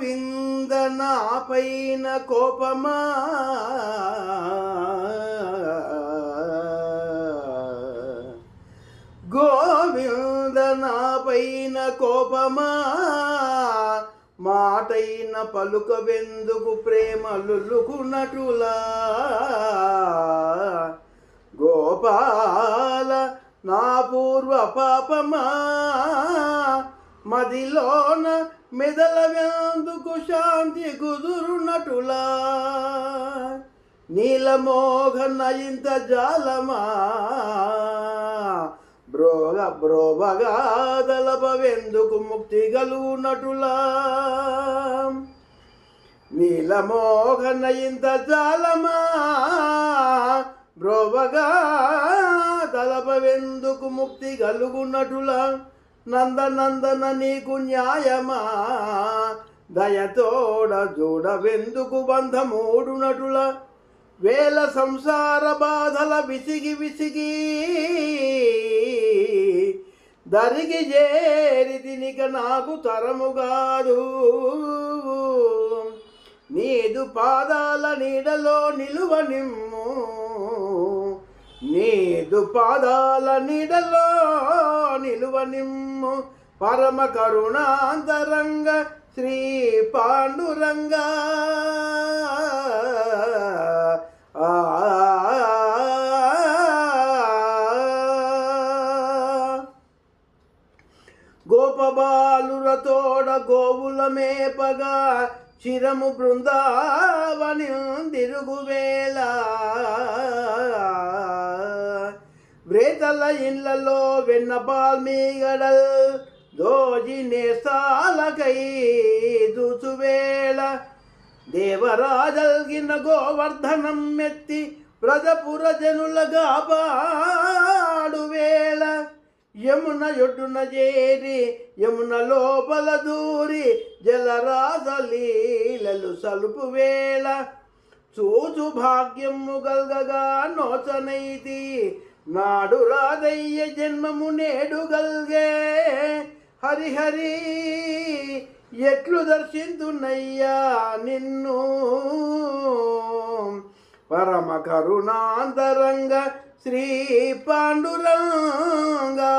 గోవింద నా పైన కోపమా గోవింద నా పైన కోపమా మాటైన పలుకవెందుకు ప్రేమ లుల్లుకున్నటులా గోపాల నా పూర్వ పాపమా మదిలోన మెదలవెందుకు శాంతి కుదురునటులా నీలమోహన ఇంత జాలమా బ్రోవగా దలపవెందుకు ముక్తి గలుగునటులా నీలమోహన ఇంత జాలమా బ్రోవగా దలపవెందుకు ముక్తి గలుగునటులా నందనందన నీకు న్యాయమా దయతోడ జోడవెందుకు బంధమూడునటుల వేల సంసార బాధల విసిగి విసిగి దరికి చేరి తినిక నాకు తరముగాదు నీదు పాదాల నీడలో నిలువ నిమ్ము నీదు పాదాల నీడలో నిలువ నిమ్ము పరమ కరుణాంతరంగ శ్రీ పాండురంగ గోపబాలురతోడ గోవుల మేపగా చిరము బృందావని తిరుగువేళ వ్రేతల ఇళ్లలో వెన్న పాల్మీగడల్ దోజి నేసాలకై దూచువేళ దేవరాజల్గిన గోవర్ధనం మెత్తి వ్రజపుర జనులగా పాడువేళ యమున యొడ్డున చేరి యమున లోపల దూరి జలరాజ లీలలు సలుపు వేళ చూచు భాగ్యము గల్గగా నోచనైతి నాడు రాదయ్య జన్మము నేడు గల్గే హరిహరి ఎట్లు దర్శింతునయ్యా నిన్ను పరమ కరుణాంతరంగ శ్రీ పాండురంగా